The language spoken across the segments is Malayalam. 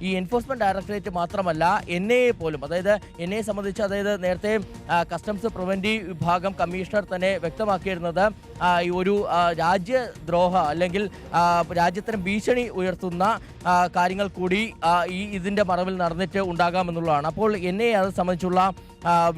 ഈ എൻഫോഴ്സ്മെന്റ് ഡയറക്ടറേറ്റ് മാത്രമല്ല NIA പോലും, അതായത് NIA സംബന്ധിച്ച്, അതായത് നേരത്തെ കസ്റ്റംസ് പ്രിവന്റീവ് വിഭാഗം കമ്മീഷണർ തന്നെ വ്യക്തമാക്കിയിരുന്നത് ഈ ഒരു രാജ്യദ്രോഹ അല്ലെങ്കിൽ രാജ്യത്തിന് ഭീഷണി ഉയർത്തുന്ന കാര്യങ്ങൾ കൂടി ഇതിന്റെ മറവിൽ നടന്നിട്ട് ഉണ്ടാകാമെന്നുള്ളതാണ്. അപ്പോൾ NIA അത് സംബന്ധിച്ചുള്ള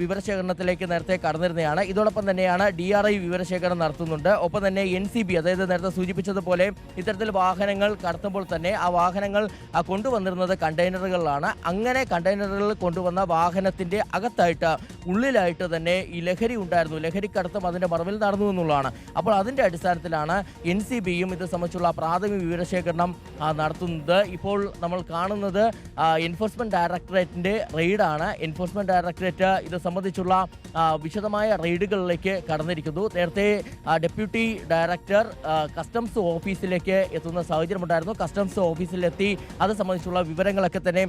വിവരശേഖരണത്തിലേക്ക് നേരത്തെ കടന്നിരുന്നതാണ്. ഇതോടൊപ്പം തന്നെയാണ് DRI വിവരശേഖരണം നടത്തുന്നുണ്ട്. ഒപ്പം തന്നെ NCB, അതായത് നേരത്തെ സൂചിപ്പിച്ചതുപോലെ ഇത്തരത്തിൽ വാഹനങ്ങൾ കടത്തുമ്പോൾ തന്നെ ആ വാഹനങ്ങൾ കൊണ്ടുവന്നിരുന്നത് കണ്ടെയ്നറുകളിലാണ്. അങ്ങനെ കണ്ടെയ്നറുകളിൽ കൊണ്ടുവന്ന വാഹനത്തിന്റെ അകത്തായിട്ട്, ഉള്ളിലായിട്ട് തന്നെ ഈ ലഹരി ഉണ്ടായിരുന്നു. ലഹരിക്കടത്തും അതിന്റെ മറവിൽ നടന്നു എന്നുള്ളതാണ്. അപ്പോൾ അതിന്റെ അടിസ്ഥാനത്തിലാണ് NCBയും ഇത് സംബന്ധിച്ചുള്ള പ്രാഥമിക വിവരശേഖരണം നടത്തുന്നത്. ഇപ്പോൾ നമ്മൾ കാണുന്നത് എൻഫോഴ്സ്മെന്റ് ഡയറക്ടറേറ്റിന്റെ റെയ്ഡാണ്. എൻഫോഴ്സ്മെന്റ് ഡയറക്ടറേറ്റ് ഇത് സംബന്ധിച്ചുള്ള വിശദമായ റെയ്ഡുകളിലേക്ക് കടന്നിരിക്കുന്നു. നേരത്തെ ഡെപ്യൂട്ടി ഡയറക്ടർ കസ്റ്റംസ് ഓഫീസിലേക്ക് എത്തുന്ന സാഹചര്യമുണ്ടായിരുന്നു. കസ്റ്റംസ് ഓഫീസിലെത്തി അത് സംബന്ധിച്ചുള്ള വിവരങ്ങളൊക്കെ തന്നെ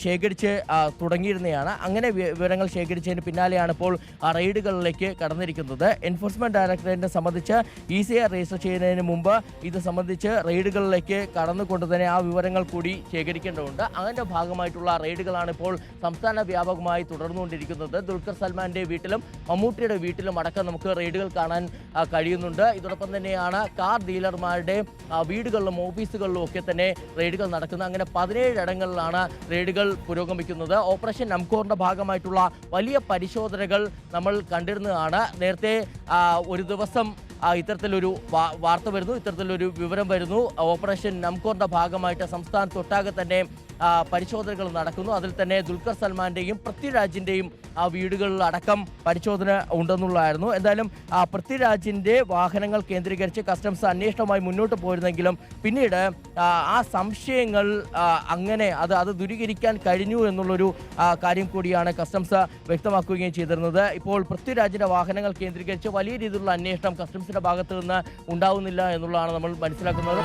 ശേഖരിച്ച് തുടങ്ങിയിരുന്നതാണ്. അങ്ങനെ വിവരങ്ങൾ ശേഖരിച്ചതിന് പിന്നാലെയാണ് ഇപ്പോൾ റെയ്ഡുകളിലേക്ക് കടന്നിരിക്കുന്നത്. എൻഫോഴ്സ്മെന്റ് ഡയറക്ടറേറ്റിനെ സംബന്ധിച്ച് ECR രജിസ്റ്റർ ചെയ്യുന്നതിന് മുമ്പ് ഇത് സംബന്ധിച്ച് റെയ്ഡുകളിലേക്ക് കടന്നുകൊണ്ട് തന്നെ ആ വിവരങ്ങൾ കൂടി ശേഖരിക്കേണ്ടതുണ്ട്. അതിൻ്റെ ഭാഗമായിട്ടുള്ള റെയ്ഡുകളാണ് ഇപ്പോൾ സംസ്ഥാന വ്യാപകമായി തുടർന്നുകൊണ്ടിരിക്കുന്നത്. ദുൽഖർ സൽമാന്റെ വീട്ടിലും മമ്മൂട്ടിയുടെ വീട്ടിലും അടക്കം നമുക്ക് റെയ്ഡുകൾ കാണാൻ കഴിയുന്നുണ്ട്. ഇതോടൊപ്പം തന്നെയാണ് കാർ ഡീലർമാരുടെ വീടുകളിലും ഓഫീസുകളിലും ഒക്കെ തന്നെ റെയ്ഡുകൾ നടക്കുന്നത്. അങ്ങനെ 17 ഇടങ്ങളിലാണ് റെയ്ഡുകൾ പുരോഗമിക്കുന്നത്. ഓപ്പറേഷൻ നംകോറിന്റെ ഭാഗമായിട്ടുള്ള വലിയ പരിശോധനകൾ നമ്മൾ കണ്ടിരുന്നതാണ്. നേരത്തെ ഒരു ദിവസം ഇത്തരത്തിലൊരു വാർത്ത വരുന്നു, ഇത്തരത്തിലൊരു വിവരം വരുന്നു. ഓപ്പറേഷൻ നംകോറിന്റെ ഭാഗമായിട്ട് സംസ്ഥാനത്തൊട്ടാകെ തന്നെ പരിശോധനകൾ നടക്കുന്നു. അതിൽ തന്നെ ദുൽഖർ സൽമാന്റെയും പൃഥ്വിരാജിന്റെയും വീടുകളിൽ അടക്കം പരിശോധന ഉണ്ടെന്നുള്ളതായിരുന്നു. എന്തായാലും പൃഥ്വിരാജിന്റെ വാഹനങ്ങൾ കേന്ദ്രീകരിച്ച് കസ്റ്റംസ് അന്വേഷണവുമായി മുന്നോട്ട് പോയിരുന്നെങ്കിലും പിന്നീട് ആ സംശയങ്ങൾ അങ്ങനെ അത് ദൂരീകരിക്കാൻ കഴിഞ്ഞു എന്നുള്ളൊരു കാര്യം കൂടിയാണ് കസ്റ്റംസ് വ്യക്തമാക്കുകയും ചെയ്തിരുന്നത്. ഇപ്പോൾ പൃഥ്വിരാജിന്റെ വാഹനങ്ങൾ കേന്ദ്രീകരിച്ച് വലിയ രീതിയിലുള്ള അന്വേഷണം കസ്റ്റംസിന്റെ ഭാഗത്ത് നിന്ന് ഉണ്ടാവുന്നില്ല എന്നുള്ളതാണ് നമ്മൾ മനസ്സിലാക്കുന്നത്.